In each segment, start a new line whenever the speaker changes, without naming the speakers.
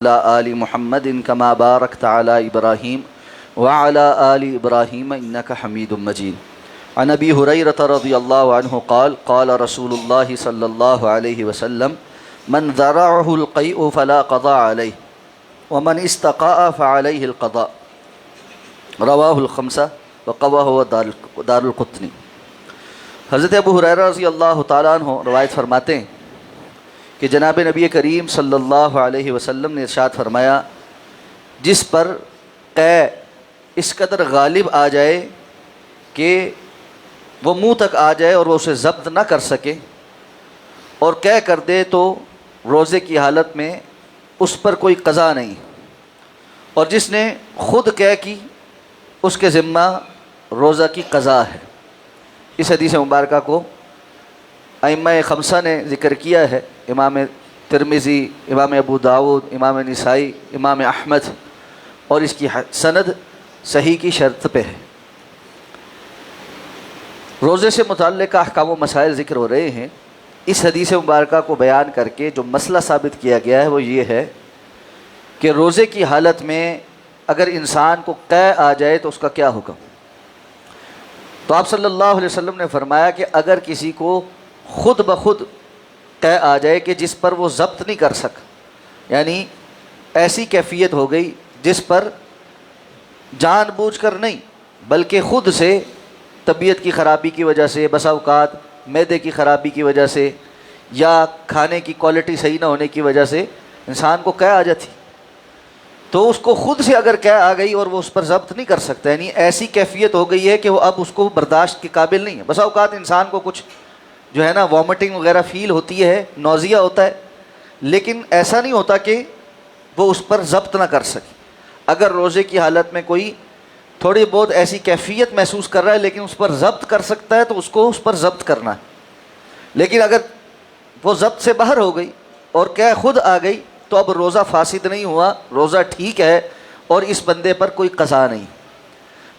آل محمد كما باركت على إبراهيم وعلى آل إبراهيم إنك حميد مجيد. عن أبي هريرة رضي الله عنه قال قال رسول الله صلى الله عليه وسلم من ذرعه القيء فلا قضاء عليه ومن استقاء فعليه القضاء. رواہ الخمسہ وقوہ دار القطنی. حضرت ابو ہریرہ رضی اللہ تعالیٰ عنہ روایت فرماتے ہیں کہ جناب نبی کریم صلی اللہ علیہ وسلم نے ارشاد فرمایا جس پر قے اس قدر غالب آ جائے کہ وہ منہ تک آ جائے اور وہ اسے ضبط نہ کر سکے اور قے کر دے تو روزے کی حالت میں اس پر کوئی قضا نہیں، اور جس نے خود قے کی اس کے ذمہ روزہ کی قضا ہے. اس حدیث مبارکہ کو ائمہ خمسہ نے ذکر کیا ہے، امام ترمذی، امام ابو داود، امام نسائی، امام احمد، اور اس کی سند صحیح کی شرط پہ ہے. روزے سے متعلق احکام و مسائل ذکر ہو رہے ہیں. اس حدیث مبارکہ کو بیان کر کے جو مسئلہ ثابت کیا گیا ہے وہ یہ ہے کہ روزے کی حالت میں اگر انسان کو قے آ جائے تو اس کا کیا حکم. تو آپ صلی اللہ علیہ وسلم نے فرمایا کہ اگر کسی کو خود بخود قے آ جائے کہ جس پر وہ ضبط نہیں کر سک، یعنی ایسی کیفیت ہو گئی جس پر جان بوجھ کر نہیں بلکہ خود سے طبیعت کی خرابی کی وجہ سے، بسا اوقات معدے کی خرابی کی وجہ سے یا کھانے کی کوالٹی صحیح نہ ہونے کی وجہ سے انسان کو قے آ جاتی، تو اس کو خود سے اگر قے آ گئی اور وہ اس پر ضبط نہیں کر سکتا، یعنی ایسی کیفیت ہو گئی ہے کہ وہ اب اس کو برداشت کے قابل نہیں ہے. بسا اوقات انسان کو کچھ جو ہے نا وامٹنگ وغیرہ فیل ہوتی ہے، نوزیا ہوتا ہے، لیکن ایسا نہیں ہوتا کہ وہ اس پر ضبط نہ کر سکے. اگر روزے کی حالت میں کوئی تھوڑی بہت ایسی کیفیت محسوس کر رہا ہے لیکن اس پر ضبط کر سکتا ہے تو اس کو اس پر ضبط کرنا ہے. لیکن اگر وہ ضبط سے باہر ہو گئی اور قے خود آ گئی تو اب روزہ فاسد نہیں ہوا، روزہ ٹھیک ہے اور اس بندے پر کوئی قضا نہیں.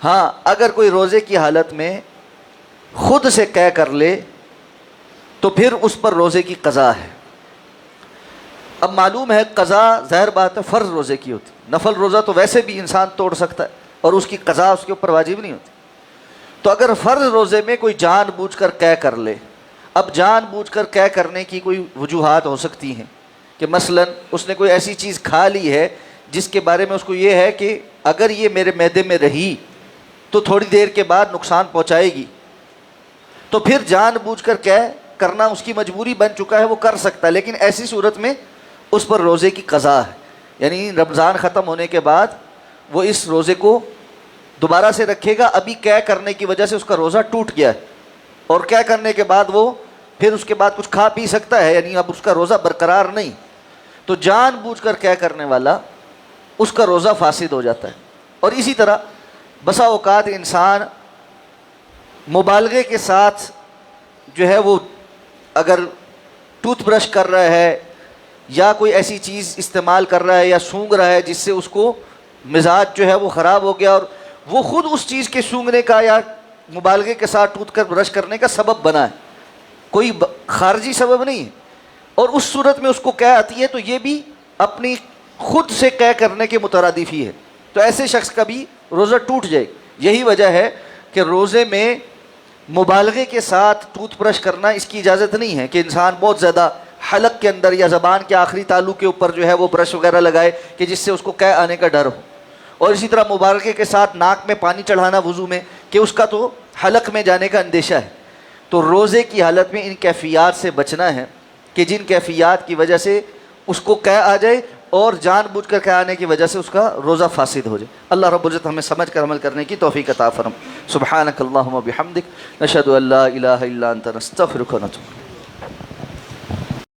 ہاں اگر کوئی روزے کی حالت میں خود سے قے کر لے تو پھر اس پر روزے کی قضا ہے. اب معلوم ہے قضا ظاہر بات ہے فرض روزے کی ہوتی، نفل روزہ تو ویسے بھی انسان توڑ سکتا ہے اور اس کی قضا اس کے اوپر واجب نہیں ہوتی. تو اگر فرض روزے میں کوئی جان بوجھ کر قے کر لے، اب جان بوجھ کر قے کرنے کی کوئی وجوہات ہو سکتی ہیں کہ مثلا اس نے کوئی ایسی چیز کھا لی ہے جس کے بارے میں اس کو یہ ہے کہ اگر یہ میرے معدے میں رہی تو تھوڑی دیر کے بعد نقصان پہنچائے گی، تو پھر جان بوجھ کر قے کرنا اس کی مجبوری بن چکا ہے، وہ کر سکتا ہے. لیکن ایسی صورت میں اس پر روزے کی قضا ہے، یعنی رمضان ختم ہونے کے بعد وہ اس روزے کو دوبارہ سے رکھے گا. ابھی قے کرنے کی وجہ سے اس کا روزہ ٹوٹ گیا ہے اور قے کرنے کے بعد وہ پھر اس کے بعد کچھ کھا پی سکتا ہے، یعنی اب اس کا روزہ برقرار نہیں. تو جان بوجھ کر قے کرنے والا اس کا روزہ فاسد ہو جاتا ہے. اور اسی طرح بسا اوقات انسان مبالغے کے ساتھ جو ہے وہ اگر ٹوتھ برش کر رہا ہے یا کوئی ایسی چیز استعمال کر رہا ہے یا سونگھ رہا ہے جس سے اس کو مزاج جو ہے وہ خراب ہو گیا اور وہ خود اس چیز کے سونگھنے کا یا مبالغے کے ساتھ ٹوتھ کر برش کرنے کا سبب بنا ہے، کوئی خارجی سبب نہیں ہے، اور اس صورت میں اس کو قے آتی ہے تو یہ بھی اپنی خود سے قے کرنے کے مترادف ہی ہے. تو ایسے شخص کا بھی روزہ ٹوٹ جائے. یہی وجہ ہے کہ روزے میں مبالغے کے ساتھ ٹوتھ برش کرنا اس کی اجازت نہیں ہے کہ انسان بہت زیادہ حلق کے اندر یا زبان کے آخری تالو کے اوپر جو ہے وہ برش وغیرہ لگائے کہ جس سے اس کو قے آنے کا ڈر ہو. اور اسی طرح مبالغے کے ساتھ ناک میں پانی چڑھانا وضو میں کہ اس کا تو حلق میں جانے کا اندیشہ ہے. تو روزے کی حالت میں ان کیفیات سے بچنا ہے کہ جن کیفیات کی وجہ سے اس کو قے آ جائے اور جان بوجھ کر قے آنے کی وجہ سے اس کا روزہ فاسد ہو جائے. اللہ رب العزت ہمیں سمجھ کر عمل کرنے کی توفیق عطا فرما. سبحانک اللہم و بحمدک، نشہد ان لا الہ الا انت، نستغفرک و نتوب الیک.